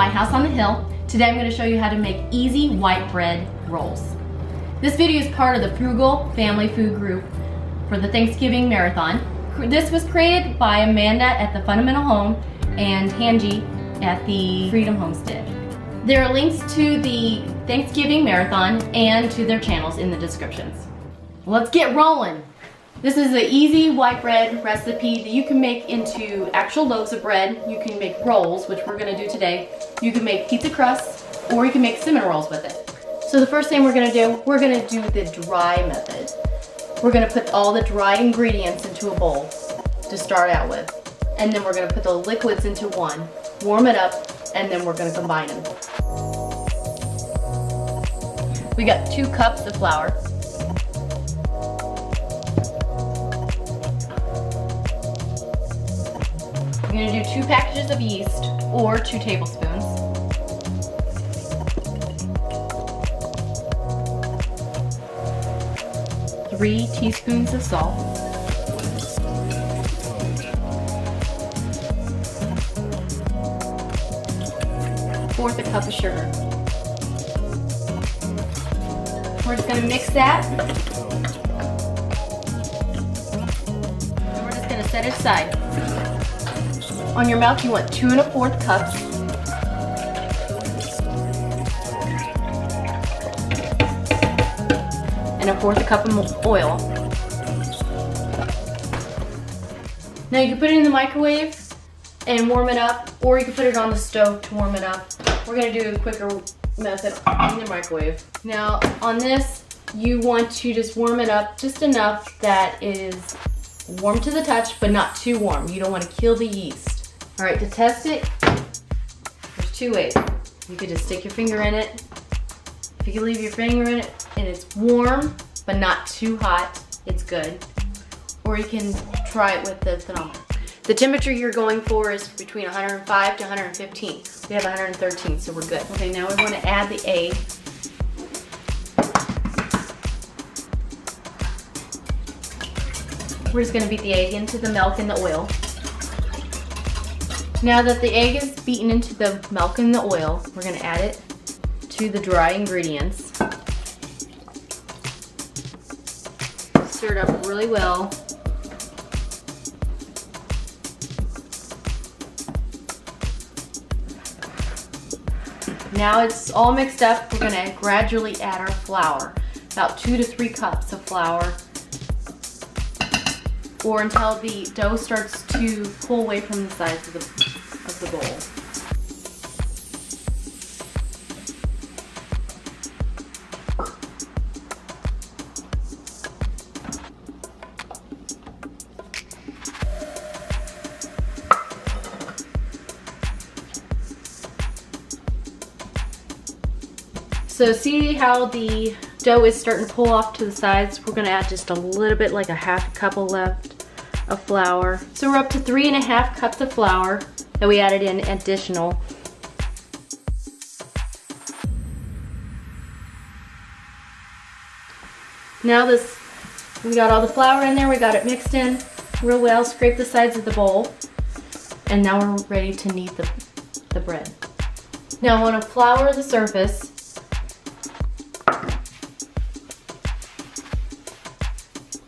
My House on the Hill. Today I'm going to show you how to make easy white bread rolls. This video is part of the Frugal Family Food Group for the Thanksgiving Marathon. This was created by Amanda at the Fundamental Home and Hanji at the Freedom Homestead. There are links to the Thanksgiving Marathon and to their channels in the descriptions. Let's get rolling. This is an easy white bread recipe that you can make into actual loaves of bread. You can make rolls, which we're going to do today. You can make pizza crust, or you can make cinnamon rolls with it. So the first thing we're going to do the dry method. We're going to put all the dry ingredients into a bowl to start out with. And then we're going to put the liquids into one, warm it up, and then we're going to combine them. We got 2 cups of flour. I'm going to do 2 packages of yeast, or 2 tablespoons. Three teaspoons of salt. 1/4 cup of sugar. We're just going to mix that. And we're just going to set it aside. On your milk, you want 2 1/4 cups. And 1/4 cup of oil. Now you can put it in the microwave and warm it up, or you can put it on the stove to warm it up. We're gonna do a quicker method in the microwave. Now on this, you want to just warm it up just enough that it is warm to the touch, but not too warm. You don't want to kill the yeast. All right, to test it, there's 2 ways. You could just stick your finger in it. If you can leave your finger in it and it's warm, but not too hot, it's good. Or you can try it with the thermometer. The temperature you're going for is between 105 to 115. We have 113, so we're good. Okay, now we want to add the egg. We're just going to beat the egg into the milk and the oil. Now that the egg is beaten into the milk and the oil, we're going to add it to the dry ingredients. Stir it up really well. Now it's all mixed up, we're going to gradually add our flour. About 2 to 3 cups of flour, or until the dough starts to pull away from the sides of the bowl. So see how the dough is starting to pull off to the sides? We're gonna add just a little bit, like a 1/2 cup left of flour. So we're up to 3 1/2 cups of flour that we added in additional. Now we got all the flour in there, we got it mixed in real well, scrape the sides of the bowl, and now we're ready to knead the bread. Now I wanna flour the surface.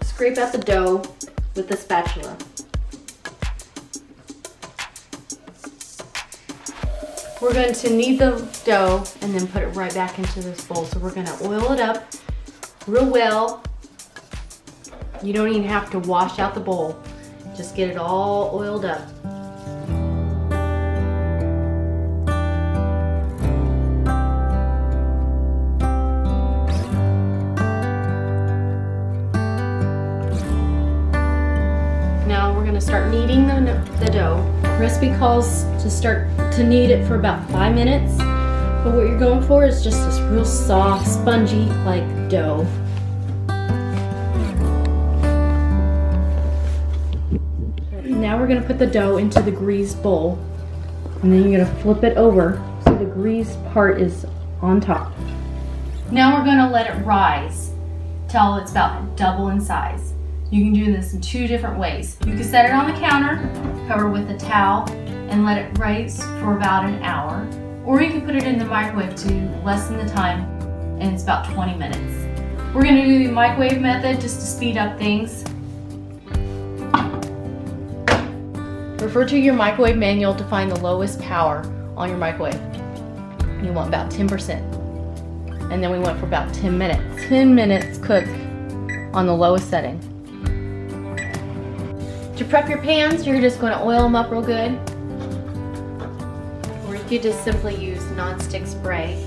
Scrape out the dough with the spatula. We're going to knead the dough and then put it right back into this bowl. So we're going to oil it up real well. You don't even have to wash out the bowl. Just get it all oiled up. Now we're going to start kneading the dough. The recipe calls to start to knead it for about 5 minutes, but what you're going for is just this real soft, spongy like dough. Now we're going to put the dough into the greased bowl, and then you're going to flip it over so the greased part is on top. Now we're going to let it rise till it's about double in size. You can do this in 2 different ways. You can set it on the counter, cover with a towel, and let it rise for about an hour. or you can put it in the microwave to lessen the time, and it's about 20 minutes. We're gonna do the microwave method just to speed up things. Refer to your microwave manual to find the lowest power on your microwave. You want about 10%. And then we went for about 10 minutes. 10 minutes cook on the lowest setting. To prep your pans, you're just going to oil them up real good. Or you could just simply use non-stick spray.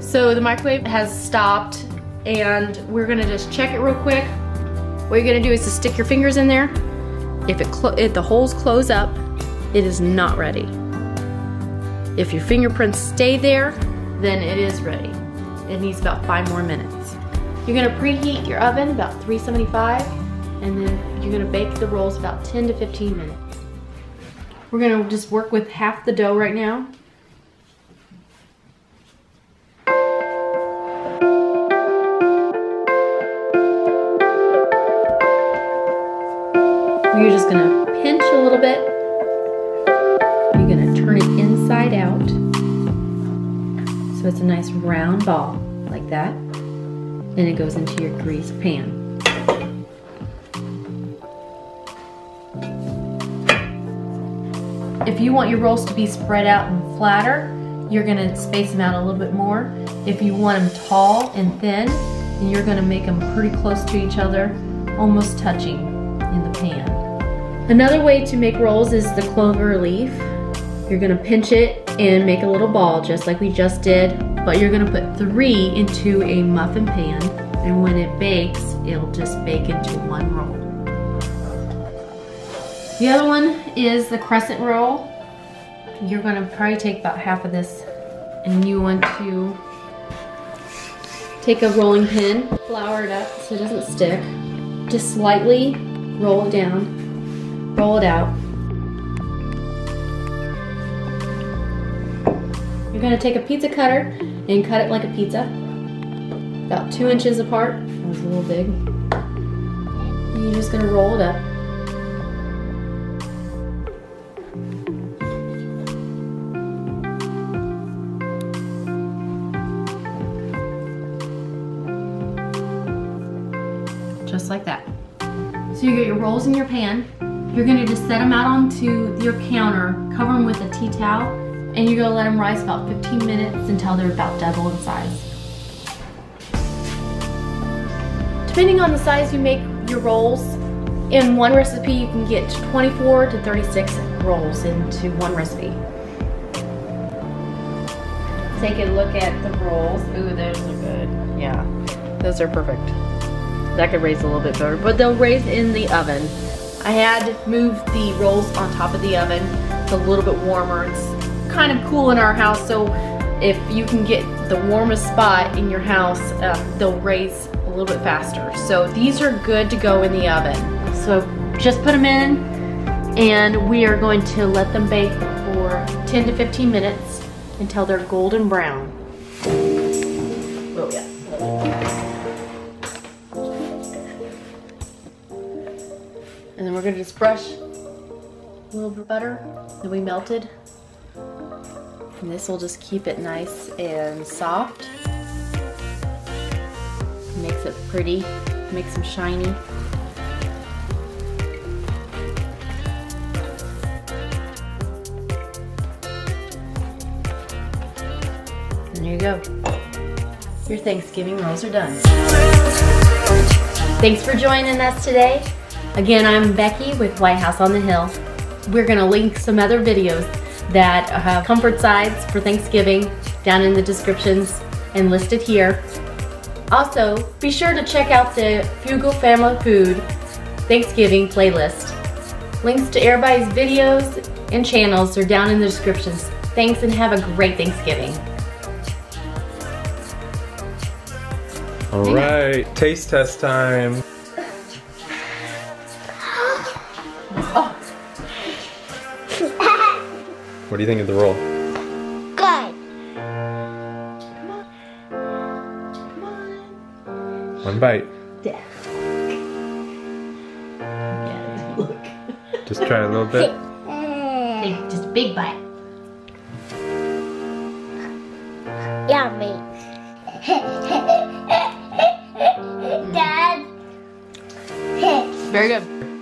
So the microwave has stopped, and we're going to just check it real quick. What you're going to do is to stick your fingers in there. If the holes close up, it is not ready. If your fingerprints stay there, then it is ready. It needs about 5 more minutes. You're gonna preheat your oven about 375, and then you're gonna bake the rolls about 10 to 15 minutes. We're gonna just work with half the dough right now. You're just gonna pinch a little bit. You're gonna turn it inside out. So it's a nice round ball, like that. And it goes into your greased pan. If you want your rolls to be spread out and flatter, you're gonna space them out a little bit more. If you want them tall and thin, then you're gonna make them pretty close to each other, almost touching in the pan. Another way to make rolls is the clover leaf. You're gonna pinch it and make a little ball just like we just did, but you're gonna put 3 into a muffin pan, and when it bakes, it'll just bake into 1 roll. The other one is the crescent roll. You're gonna probably take about half of this, and you want to take a rolling pin, flour it up so it doesn't stick. Just slightly roll it down, roll it out. You're gonna take a pizza cutter and cut it like a pizza, about 2 inches apart. That was a little big. And you're just gonna roll it up. Just like that. So you get your rolls in your pan. You're gonna just set them out onto your counter, cover them with a tea towel, and you're gonna let them rise about 15 minutes until they're about double in size. Depending on the size you make your rolls, in one recipe you can get 24 to 36 rolls into one recipe. Take a look at the rolls. Ooh, those are good. Yeah, those are perfect. That could raise a little bit better, but they'll raise in the oven. I had moved the rolls on top of the oven. It's a little bit warmer. It's kind of cool in our house, so if you can get the warmest spot in your house, they'll raise a little bit faster. So these are good to go in the oven. So just put them in, and we are going to let them bake for 10 to 15 minutes until they're golden brown. Oh yeah. And then we're gonna just brush a little bit of butter that we melted. And this will just keep it nice and soft. Makes it pretty, makes them shiny. And there you go. Your Thanksgiving rolls are done. Thanks for joining us today. Again, I'm Becky with White House on the Hill. We're gonna link some other videos that have comfort sides for Thanksgiving down in the descriptions and listed here. Also, be sure to check out the Frugal Family Food Thanksgiving playlist. Links to everybody's videos and channels are down in the descriptions. Thanks and have a great Thanksgiving. All right, taste test time. What do you think of the roll? Good. Come on. One bite. Yeah. Yeah, look. Just try a little bit. Just a big bite. Yummy. Dad. Very good.